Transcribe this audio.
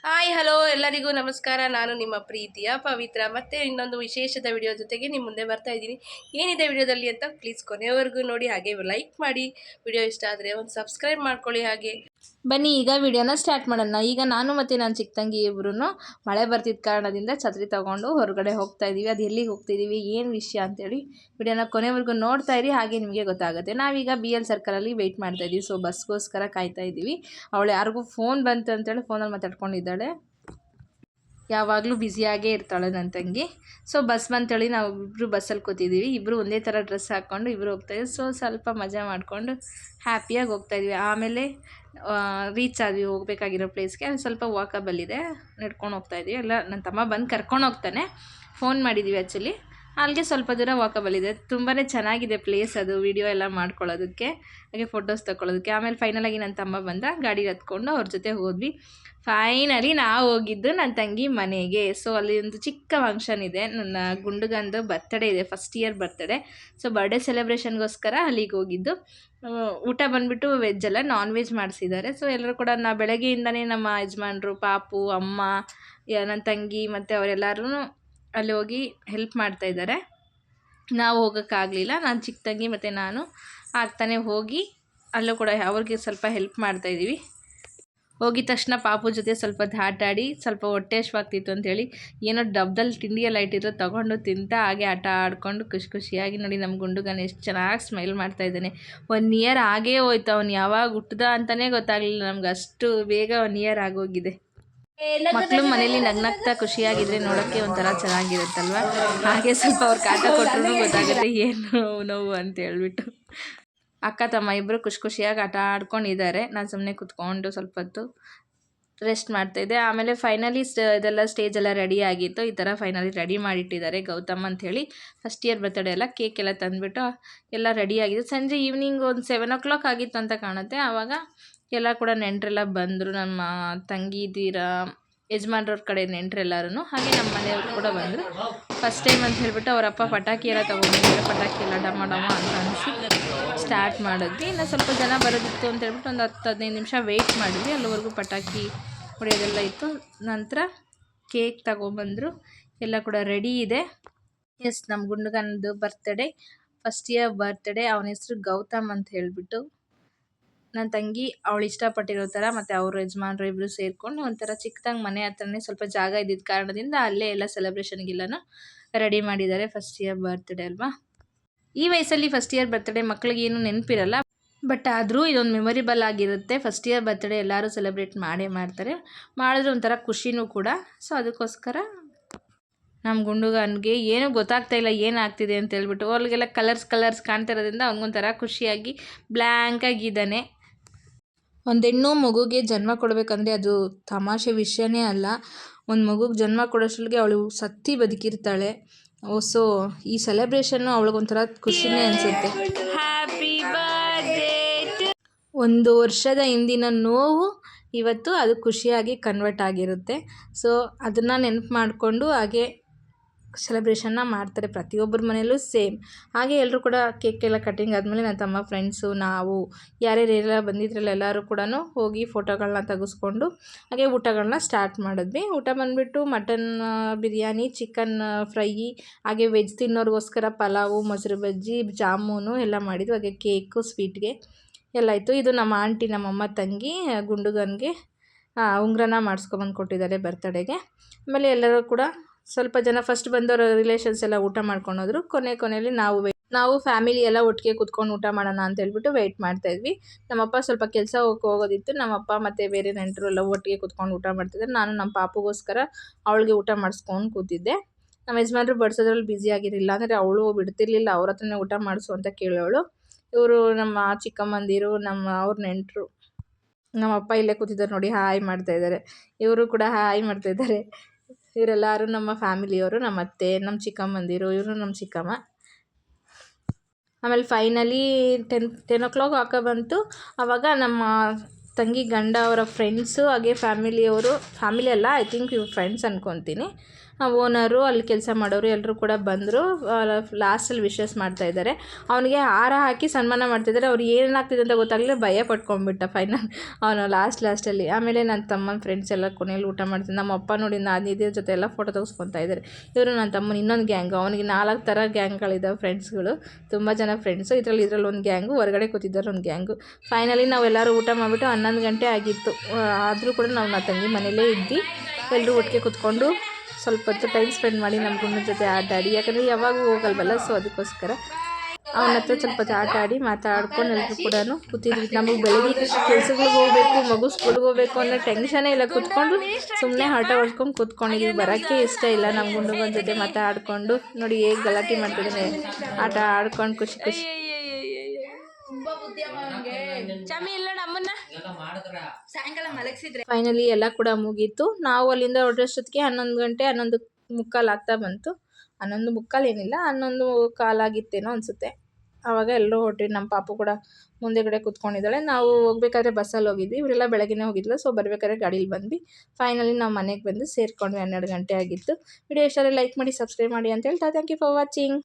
Hi hello ಎಲ್ಲರಿಗೂ ನಮಸ್ಕಾರ. ನಾನು ನಿಮ್ಮ ಪ್ರೀತಿಯ ಪವಿತ್ರ ಮತ್ತೆ ಇನ್ನೊಂದು ವಿಶೇಷದ ವಿಡಿಯೋ ಜೊತೆಗೆ ನಿಮ್ಮ ಮುಂದೆ ಬರ್ತಾ ಇದ್ದೀನಿ. ಏನಿದೆ ವಿಡಿಯೋದಲ್ಲಿ ಅಂತ ಪ್ಲೀಸ್ ಕೊನೆವರೆಗೂ ನೋಡಿ, ಹಾಗೆ ಲೈಕ್ ಮಾಡಿ. ವಿಡಿಯೋ ಇಷ್ಟ ಆದರೆ ಒಂದು ಸಬ್ಸ್ಕ್ರೈಬ್ ಮಾಡ್ಕೊಳ್ಳಿ. ಹಾಗೆ ಬನ್ನಿ ಈಗ ವಿಡಿಯೋನ ಸ್ಟಾರ್ಟ್ ಮಾಡೋಣ. ಈಗ ನಾನು ಮತ್ತು ನನ್ನ ಚಿಕ್ಕ ತಂಗಿ ಇಬ್ಬರೂ ಮಳೆ ಬರ್ತಿದ್ದ ಕಾರಣದಿಂದ ಛತ್ರಿ ತೊಗೊಂಡು ಹೊರಗಡೆ ಹೋಗ್ತಾ ಇದ್ದೀವಿ. ಅದು ಎಲ್ಲಿಗೆ ಹೋಗ್ತಿದ್ದೀವಿ, ಏನು ವಿಷಯ ಅಂತೇಳಿ ವಿಡಿಯೋನ ಕೊನೆವರೆಗೂ ನೋಡ್ತಾ ಇರಿ, ಹಾಗೆ ನಿಮಗೆ ಗೊತ್ತಾಗುತ್ತೆ. ನಾವೀಗ BL ಸರ್ಕಲಲ್ಲಿ ವೆಯ್ಟ್ ಮಾಡ್ತಾ ಇದ್ದೀವಿ. ಸೊ ಬಸ್ಗೋಸ್ಕರ ಕಾಯ್ತಾ ಇದ್ದೀವಿ. ಅವಳು ಯಾರಿಗೂ ಫೋನ್ ಬಂತು ಅಂತೇಳಿ ಫೋನಲ್ಲಿ ಮಾತಾಡ್ಕೊಂಡಿದ್ದಾಳೆ. ಯಾವಾಗಲೂ ಬ್ಯುಸಿಯಾಗೇ ಇರ್ತಾಳೆ ನನ್ನ ತಂಗಿ. ಸೊ ಬಸ್ ಬಂತೇಳಿ ನಾವು ಇಬ್ಬರು ಬಸ್ಸಲ್ಲಿ ಕೂತಿದ್ದೀವಿ. ಇಬ್ಬರು ಒಂದೇ ಥರ ಡ್ರೆಸ್ ಹಾಕ್ಕೊಂಡು ಇಬ್ಬರು ಹೋಗ್ತಾಯಿದ್ವಿ. ಸೊ ಸ್ವಲ್ಪ ಮಜಾ ಮಾಡಿಕೊಂಡು ಹ್ಯಾಪಿಯಾಗಿ ಹೋಗ್ತಾಯಿದ್ವಿ. ಆಮೇಲೆ ರೀಚ್ ಆದ್ವಿ ಹೋಗಬೇಕಾಗಿರೋ ಪ್ಲೇಸ್ಗೆ. ಅಲ್ಲಿ ಸ್ವಲ್ಪ ವಾಕಬಲ್ ಇದೆ, ನಡ್ಕೊಂಡು ಹೋಗ್ತಾಯಿದ್ವಿ. ಎಲ್ಲ ನನ್ನ ತಮ್ಮ ಬಂದು ಕರ್ಕೊಂಡು ಹೋಗ್ತಾನೆ. ಫೋನ್ ಮಾಡಿದ್ದೀವಿ ಆ್ಯಕ್ಚುಲಿ. ಅಲ್ಲಿಗೆ ಸ್ವಲ್ಪ ದೂರ ವಾಕಬಲ್ ಇದೆ. ತುಂಬಾ ಚೆನ್ನಾಗಿದೆ ಪ್ಲೇಸ್ ಅದು, ವೀಡಿಯೋ ಎಲ್ಲ ಮಾಡ್ಕೊಳ್ಳೋದಕ್ಕೆ, ಹಾಗೆ ಫೋಟೋಸ್ ತೊಗೊಳ್ಳೋದಕ್ಕೆ. ಆಮೇಲೆ ಫೈನಲಾಗಿ ನನ್ನ ತಮ್ಮ ಬಂದ, ಗಾಡಿ ಹತ್ಕೊಂಡು ಅವ್ರ ಜೊತೆ ಹೋದ್ವಿ. ಫೈನಲಿ ನಾವು ಹೋಗಿದ್ದು ನನ್ನ ತಂಗಿ ಮನೆಗೆ. ಸೊ ಅಲ್ಲಿ ಒಂದು ಚಿಕ್ಕ ಫಂಕ್ಷನ್ ಇದೆ, ನನ್ನ ಗುಂಡುಗಂದು ಬರ್ತ್ಡೇ ಇದೆ, first year birthday. So birthday ಸೆಲೆಬ್ರೇಷನ್ಗೋಸ್ಕರ ಅಲ್ಲಿಗೆ ಹೋಗಿದ್ದು. ಊಟ ಬಂದುಬಿಟ್ಟು ವೆಜ್ ಅಲ್ಲ, ನಾನ್ ವೆಜ್ ಮಾಡಿಸಿದ್ದಾರೆ. ಸೊ ಎಲ್ಲರೂ ಕೂಡ ಬೆಳಗ್ಗೆಯಿಂದನೇ ನಮ್ಮ ಯಜಮಾನ್ರು, ಪಾಪು, ಅಮ್ಮ, ನನ್ನ ತಂಗಿ ಮತ್ತು ಅವರೆಲ್ಲರೂ ಅಲ್ಲಿ ಹೋಗಿ ಹೆಲ್ಪ್ ಮಾಡ್ತಾಯಿದ್ದಾರೆ. ನಾವು ಹೋಗೋಕ್ಕಾಗಲಿಲ್ಲ. ನಾನು ಚಿಕ್ಕ ತಂಗಿ ಮತ್ತು ನಾನು ಆಗ್ತಾನೆ ಹೋಗಿ ಅಲ್ಲೂ ಕೂಡ ಅವ್ರಿಗೆ ಸ್ವಲ್ಪ ಹೆಲ್ಪ್ ಮಾಡ್ತಾಯಿದ್ದೀವಿ. ಹೋಗಿದ ತಕ್ಷಣ ಪಾಪು ಜೊತೆ ಸ್ವಲ್ಪ ಆಟಾಡಿ ಸ್ವಲ್ಪ ಹೊಟ್ಟೆ ಹಶ್ವಾಗ್ತಿತ್ತು ಅಂಥೇಳಿ ಏನೋ ಡಬ್ದಲ್ಲಿ ತಿಂಡಿಯೆಲ್ಲ ಇಟ್ಟಿದ್ರು, ತೊಗೊಂಡು ತಿಂತಾ ಹಾಗೆ ಆಟ ಆಡ್ಕೊಂಡು ಖುಷಿಯಾಗಿ. ನೋಡಿ ನಮ್ಮ ಗುಂಡುಗನ ಎಷ್ಟು ಚೆನ್ನಾಗಿ ಸ್ಮೈಲ್ ಮಾಡ್ತಾಯಿದ್ದಾನೆ. 1 ಇಯರ್ ಆಗೇ ಹೋಯ್ತು. ಅವ್ನು ಯಾವಾಗ ಹುಟ್ಟಿದ ಅಂತಲೇ ಗೊತ್ತಾಗಲಿಲ್ಲ ನಮ್ಗೆ, ಅಷ್ಟು ಬೇಗ 1 ಇಯರ್ ಆಗೋಗಿದೆ. ಮಕ್ಕಳು ಮನೇಲಿ ನಗ್ನಗ್ತಾ ಖುಷಿಯಾಗಿದ್ರೆ ನೋಡೋಕ್ಕೆ ಒಂಥರ ಚೆನ್ನಾಗಿರುತ್ತಲ್ವ. ಹಾಗೆ ಸ್ವಲ್ಪ ಅವ್ರು ಕಾಟ ಕೊಟ್ಟರು ಗೊತ್ತಾಗುತ್ತೆ ಏನು ನೋವು ಅಂತ ಹೇಳ್ಬಿಟ್ಟು. ಅಕ್ಕ ತಮ್ಮ ಇಬ್ಬರು ಖುಷಿಯಾಗಿ ಆಟ ಆಡ್ಕೊಂಡಿದ್ದಾರೆ. ನಾನು ಸುಮ್ಮನೆ ಕುತ್ಕೊಂಡು ಸ್ವಲ್ಪ ಹೊತ್ತು ರೆಸ್ಟ್ ಮಾಡ್ತಾಯಿದ್ದೆ. ಆಮೇಲೆ ಫೈನಲಿ ಇದೆಲ್ಲ ಸ್ಟೇಜೆಲ್ಲ ರೆಡಿ ಆಗಿತ್ತು. ಈ ಥರ ಫೈನಲಿ ರೆಡಿ ಮಾಡಿಟ್ಟಿದ್ದಾರೆ ಗೌತಮ್ ಅಂಥೇಳಿ. ಫಸ್ಟ್ ಇಯರ್ ಬರ್ತಡೇ ಎಲ್ಲ ಕೇಕ್ ಎಲ್ಲ ತಂದುಬಿಟ್ಟು ಎಲ್ಲ ರೆಡಿ ಆಗಿದೆ. ಸಂಜೆ ಈವ್ನಿಂಗ್ ಒಂದು 7 o'clock ಆಗಿತ್ತು ಅಂತ ಕಾಣುತ್ತೆ. ಆವಾಗ ಎಲ್ಲ ಕೂಡ ನೆಂಟರೆಲ್ಲ ಬಂದರು. ನಮ್ಮ ತಂಗಿದೀರ ಯಜಮಾನ್ರವ್ರ ಕಡೆ ನೆಂಟರೆಲ್ಲರೂ, ಹಾಗೆ ನಮ್ಮ ಮನೆಯವರು ಕೂಡ ಬಂದರು. ಫಸ್ಟ್ ಟೈಮ್ ಅಂತ ಹೇಳ್ಬಿಟ್ಟು ಅವರಪ್ಪ ಪಟಾಕಿ ಎಲ್ಲ ತೊಗೊಂಡಿದ್ದಾರೆ. ಪಟಾಕಿ ಎಲ್ಲ ಡಮ ಅಂತ ಅನಿಸಿ ಸ್ಟಾರ್ಟ್ ಮಾಡಿದ್ವಿ. ಇನ್ನು ಸ್ವಲ್ಪ ಜನ ಬರೋದಿತ್ತು ಅಂತ ಹೇಳ್ಬಿಟ್ಟು ಒಂದು 10-15 ನಿಮಿಷ ವೆಯ್ಟ್ ಮಾಡಿದ್ವಿ. ಅಲ್ಲಿವರೆಗೂ ಪಟಾಕಿ ಹೊಡೆಯೋದೆಲ್ಲ ಇತ್ತು. ನಂತರ ಕೇಕ್ ತಗೊಬಂದರು. ಎಲ್ಲ ಕೂಡ ರೆಡಿ ಇದೆ. ಎಸ್, ನಮ್ಮ ಗುಂಡುಗನದು ಬರ್ತ್ಡೇ, ಫಸ್ಟ್ ಇಯರ್ ಬರ್ತ್ಡೇ. ಅವನ ಹೆಸರು ಗೌತಮ್ ಅಂತ ಹೇಳಿಬಿಟ್ಟು. ನನ್ನ ತಂಗಿ ಅವಳು ಇಷ್ಟಪಟ್ಟಿರೋ ಥರ ಮತ್ತು ಅವ್ರ ಯಜಮಾನ್ರು ಇಬ್ಬರು ಸೇರಿಕೊಂಡು ಒಂಥರ ಚಿಕ್ಕದಾಗಿ ಮನೆ ಹತ್ರನೇ ಸ್ವಲ್ಪ ಜಾಗ ಇದ್ದಿದ್ದ ಕಾರಣದಿಂದ ಅಲ್ಲೇ ಎಲ್ಲ ಸೆಲೆಬ್ರೇಷನ್ಗೆಲ್ಲನೂ ರೆಡಿ ಮಾಡಿದ್ದಾರೆ. ಫಸ್ಟ್ ಇಯರ್ ಬರ್ತ್ಡೇ ಅಲ್ವಾ. ಈ ವಯಸ್ಸಲ್ಲಿ ಫಸ್ಟ್ ಇಯರ್ ಬರ್ತ್ಡೇ ಮಕ್ಕಳಿಗೆ ಏನೂ ನೆನಪಿರಲ್ಲ, ಬಟ್ ಆದರೂ ಇದೊಂದು ಮೆಮೊರಿಬಲ್ ಆಗಿರುತ್ತೆ. ಫಸ್ಟ್ ಇಯರ್ ಬರ್ತ್ಡೇ ಎಲ್ಲರೂ ಸೆಲೆಬ್ರೇಟ್ ಮಾಡ್ತಾರೆ. ಮಾಡಿದ್ರೆ ಒಂಥರ ಖುಷಿನೂ ಕೂಡ. ಸೊ ಅದಕ್ಕೋಸ್ಕರ ನಮ್ಮ ಗುಂಡುಗನಿಗೆ ಏನೂ ಗೊತ್ತಾಗ್ತಾಯಿಲ್ಲ ಏನಾಗ್ತಿದೆ ಅಂತ ಹೇಳ್ಬಿಟ್ಟು. ಅವ್ರಿಗೆಲ್ಲ ಕಲರ್ಸ್ ಕಾಣ್ತಾ ಇರೋದ್ರಿಂದ ಅವ್ನಿಗೊಂಥರ ಖುಷಿಯಾಗಿ ಬ್ಲ್ಯಾಂಕಾಗಿದ್ದಾನೆ. ಒಂದು ಹೆಣ್ಣು ಮಗುಗೆ ಜನ್ಮ ಕೊಡಬೇಕಂದ್ರೆ ಅದು ತಮಾಷೆ ವಿಷಯನೇ ಅಲ್ಲ. ಒಂದು ಮಗುಗೆ ಜನ್ಮ ಕೊಡೋಷ್ಟೊಳಗೆ ಅವಳು ಸತ್ತಿ ಬದುಕಿರ್ತಾಳೆ. ಸೊ ಈ ಸೆಲೆಬ್ರೇಷನ್ನು ಅವಳಿಗೊಂಥರ ಖುಷಿನೇ ಅನಿಸುತ್ತೆ. Happy birthday. 1 ವರ್ಷದ ಹಿಂದಿನ ನೋವು ಇವತ್ತು ಅದು ಖುಷಿಯಾಗಿ ಕನ್ವರ್ಟ್ ಆಗಿರುತ್ತೆ. ಸೊ ಅದನ್ನು ನೆನಪು ಮಾಡಿಕೊಂಡು ಹಾಗೆ ಸೆಲೆಬ್ರೇಷನ್ನ ಮಾಡ್ತಾರೆ. ಪ್ರತಿಯೊಬ್ಬರ ಮನೆಯಲ್ಲೂ ಸೇಮ್. ಹಾಗೆ ಎಲ್ಲರೂ ಕೂಡ ಕೇಕ್ ಎಲ್ಲ ಕಟ್ಟಿಂಗ್ ಆದಮೇಲೆ ನನ್ನ ತಮ್ಮ ಫ್ರೆಂಡ್ಸು ನಾವು ಯಾರ್ಯಾರೆಲ್ಲ ಬಂದಿದ್ರಲ್ಲ ಎಲ್ಲರೂ ಕೂಡ ಹೋಗಿ ಫೋಟೋಗಳನ್ನ ತೆಗೆಸ್ಕೊಂಡು ಹಾಗೆ ಊಟಗಳನ್ನ ಸ್ಟಾರ್ಟ್ ಮಾಡಿದ್ವಿ. ಊಟ ಬಂದುಬಿಟ್ಟು ಮಟನ್ ಬಿರಿಯಾನಿ, ಚಿಕನ್ ಫ್ರೈ, ಹಾಗೆ ವೆಜ್ ತಿನ್ನೋರಿಗೋಸ್ಕರ ಪಲಾವು, ಮೊಸರು ಬಜ್ಜಿ, ಜಾಮೂನು ಎಲ್ಲ ಮಾಡಿದ್ವಿ. ಹಾಗೆ ಕೇಕು, ಸ್ವೀಟ್ಗೆ ಎಲ್ಲ ಇತ್ತು. ಇದು ನಮ್ಮ ಆಂಟಿ, ನಮ್ಮಮ್ಮ ತಂಗಿ ಗುಂಡುಗನಿಗೆ ಉಂಗುರನ ಮಾಡಿಸ್ಕೊಬಂದು ಕೊಟ್ಟಿದ್ದಾರೆ ಬರ್ತ್ಡೇಗೆ. ಆಮೇಲೆ ಎಲ್ಲರೂ ಕೂಡ ಸ್ವಲ್ಪ ಜನ ಫಸ್ಟ್ ಬಂದವರು ರಿಲೇಷನ್ಸ್ ಎಲ್ಲ ಊಟ ಮಾಡ್ಕೊಂಡೋದ್ರು. ಕೊನೆಯಲ್ಲಿ ನಾವು ಫ್ಯಾಮಿಲಿ ಎಲ್ಲ ಒಟ್ಟಿಗೆ ಕುತ್ಕೊಂಡು ಊಟ ಮಾಡೋಣ ಅಂತ ಹೇಳ್ಬಿಟ್ಟು ವೆಯ್ಟ್ ಮಾಡ್ತಾಯಿದ್ವಿ. ನಮ್ಮಪ್ಪ ಸ್ವಲ್ಪ ಕೆಲಸ ಹೋಗೋದಿತ್ತು. ನಮ್ಮಪ್ಪ ಮತ್ತು ಬೇರೆ ನೆಂಟರು ಎಲ್ಲ ಒಟ್ಟಿಗೆ ಕುತ್ಕೊಂಡು ಊಟ ಮಾಡ್ತಿದ್ದಾರೆ. ನಾನು ನಮ್ಮ ಪಾಪುಗೋಸ್ಕರ ಅವಳಿಗೆ ಊಟ ಮಾಡಿಸ್ಕೊಂಡು ಕೂತಿದ್ದೆ. ನಮ್ಮ ಯಜಮಾನ್ರು ಬಡಿಸೋದ್ರಲ್ಲಿ ಬ್ಯುಸಿ ಆಗಿರಲಿಲ್ಲ, ಅಂದರೆ ಅವಳು ಬಿಡ್ತಿರ್ಲಿಲ್ಲ, ಅವ್ರ ಹತ್ರನೇ ಊಟ ಮಾಡಿಸು ಅಂತ ಕೇಳೋಳು. ಇವರು ನಮ್ಮ ಚಿಕ್ಕಮ್ಮಂದಿರು, ಅವ್ರ ನೆಂಟರು, ನಮ್ಮಪ್ಪ ಇಲ್ಲೇ ಕೂತಿದ್ದಾರೆ ನೋಡಿ, ಹಾಯ್ ಮಾಡ್ತಾಯಿದ್ದಾರೆ. ಇವರು ಕೂಡ ಹಾಯ್ ಮಾಡ್ತಾಯಿದ್ದಾರೆ. ಇವರೆಲ್ಲರೂ ನಮ್ಮ ಫ್ಯಾಮಿಲಿಯವರು, ನಮ್ಮ ಅತ್ತೆ, ನಮ್ಮ ಚಿಕ್ಕಮ್ಮಂದಿರು, ಇವರು ನಮ್ಮ ಚಿಕ್ಕಮ್ಮ. ಆಮೇಲೆ ಫೈನಲಿ 10 o'clock ಆಗ ಬಂತು. ಆವಾಗ ನಮ್ಮ ತಂಗಿ ಗಂಡ ಅವರ ಫ್ರೆಂಡ್ಸು ಹಾಗೆ ಫ್ಯಾಮಿಲಿ ಅಲ್ಲ, ಐ ಥಿಂಕ್ ಇವ್ರ ಫ್ರೆಂಡ್ಸ್ ಅಂದ್ಕೊತೀನಿ, ಓನರು ಅಲ್ಲಿ ಕೆಲಸ ಮಾಡೋರು ಎಲ್ಲರೂ ಕೂಡ ಬಂದರು. ಲಾಸ್ಟಲ್ಲಿ ವಿಶಸ್ ಮಾಡ್ತಾಯಿದ್ದಾರೆ. ಅವನಿಗೆ ಹಾರ ಹಾಕಿ ಸನ್ಮಾನ ಮಾಡ್ತಿದ್ದಾರೆ. ಅವ್ರು ಏನಾಗ್ತಿದೆ ಅಂತ ಗೊತ್ತಾಗಲಿಲ್ಲ, ಭಯ ಪಟ್ಕೊಂಡ್ಬಿಟ್ಟ ಫೈನಲ್ ಅವನು ಲಾಸ್ಟಲ್ಲಿ. ಆಮೇಲೆ ನನ್ನ ತಮ್ಮನ ಫ್ರೆಂಡ್ಸ್ ಎಲ್ಲ ಕೊನೆಯಲ್ಲಿ ಊಟ ಮಾಡ್ತಿದ್ದೆ. ನಮ್ಮ ಅಪ್ಪ ನೋಡಿ ಇದ್ರ ಜೊತೆ ಎಲ್ಲ ಫೋಟೋ ತೆಗೆಸ್ಕೊತಾ ಇದ್ದಾರೆ. ಇವರು ನನ್ನ ತಮ್ಮನ ಇನ್ನೊಂದು ಗ್ಯಾಂಗು, ಅವನಿಗೆ 4 ಥರ ಗ್ಯಾಂಗ್ಗಳಿದ್ದಾವೆ ಫ್ರೆಂಡ್ಸ್ಗಳು, ತುಂಬ ಜನ ಫ್ರೆಂಡ್ಸು. ಇದರಲ್ಲಿ ಒಂದು ಗ್ಯಾಂಗು, ಹೊರಗಡೆ ಕೂತಿದ್ದಾರೆ ಒಂದು ಗ್ಯಾಂಗು. ಫೈನಲಿ ನಾವೆಲ್ಲರೂ ಊಟ ಮಾಡಿಬಿಟ್ಟು 11 ಗಂಟೆ ಆಗಿತ್ತು. ಆದರೂ ಕೂಡ ನಾವು ನನ್ನ ತಂಗಿ ಮನೇಲೇ ಇದ್ವಿ. ಎಲ್ಲರೂ ಒಟ್ಟಿಗೆ ಕೂತ್ಕೊಂಡು ಸ್ವಲ್ಪ ಹೊತ್ತು ಟೈಮ್ ಸ್ಪೆಂಡ್ ಮಾಡಿ ನಮ್ಮ ಗುಂಡಿನ ಜೊತೆ ಆಟ ಆಡಿ, ಯಾಕಂದರೆ ಯಾವಾಗೂ ಹೋಗಲ್ವಲ್ಲ, ಸೊ ಅದಕ್ಕೋಸ್ಕರ ಅವನ ಹತ್ರ ಸ್ವಲ್ಪ ಹೊತ್ತು ಆಟ ಆಡಿ ಮಾತಾಡ್ಕೊಂಡು ಎಲ್ಲರೂ ಕೂಡ ಕೂತಿದ್ವಿ. ನಮಗೆ ಬೆಳಗ್ಗೆ ಕೆಲ್ಸಗಳಿಗೆ ಹೋಗಬೇಕು, ಮಗು ಸ್ಕೂಲ್ಗೆ ಹೋಗಬೇಕು ಅನ್ನೋ ಟೆನ್ಷನೇ ಇಲ್ಲ. ಕೂತ್ಕೊಂಡು ಸುಮ್ಮನೆ ಆಟ ಹೊಡ್ಕೊಂಡು ಕೂತ್ಕೊಂಡಿದ್ವಿ. ಬರೋಕ್ಕೆ ಇಷ್ಟ ಇಲ್ಲ ನಮ್ಮ ಗುಂಡುಗಳ ಜೊತೆ ಮಾತಾಡಿಕೊಂಡು. ನೋಡಿ ಹೇಗೆ ಗಲಾಟೆ ಮಾಡ್ತಿದ್ದಾನೆ, ಆಟ ಆಡ್ಕೊಂಡು ಖುಷಿ ಖುಷಿ. ಫೈನಲಿ ಎಲ್ಲ ಕೂಡ ಮುಗೀತು. ನಾವು ಅಲ್ಲಿಂದ ಹೊರಡೋಷ್ಟೊತ್ತಿಗೆ 11 ಗಂಟೆ 11:45 ಆಗ್ತಾ ಬಂತು. 11:45 ಏನಿಲ್ಲ, 11:15 ಆಗಿತ್ತೇನೋ ಅನಿಸುತ್ತೆ. ಆವಾಗ ಎಲ್ಲರೂ ಹೊರಟ್ವಿ. ನಮ್ಮ ಪಾಪು ಕೂಡ ಮುಂದೆಗಡೆ ಕೂತ್ಕೊಂಡಿದ್ದಾಳೆ. ನಾವು ಹೋಗ್ಬೇಕಾದ್ರೆ ಬಸ್ಸಲ್ಲಿ ಹೋಗಿದ್ವಿ, ಇವರೆಲ್ಲ ಬೆಳಗ್ಗೆನೇ ಹೋಗಿದ್ಲು. ಸೊ ಬರ್ಬೇಕಾದ್ರೆ ಗಾಡೀಲಿ ಬಂದ್ವಿ. ಫೈನಲಿ ನಾವು ಮನೆಗೆ ಬಂದು ಸೇರಿಕೊಂಡ್ವಿ. 12 ಗಂಟೆ ಆಗಿತ್ತು. ವಿಡಿಯೋ ಇಷ್ಟ ಆದರೆ ಲೈಕ್ ಮಾಡಿ, ಸಬ್ಸ್ಕ್ರೈಬ್ ಮಾಡಿ ಅಂತ ಹೇಳ್ತಾ ಥ್ಯಾಂಕ್ ಯು ಫಾರ್ ವಾಚಿಂಗ್.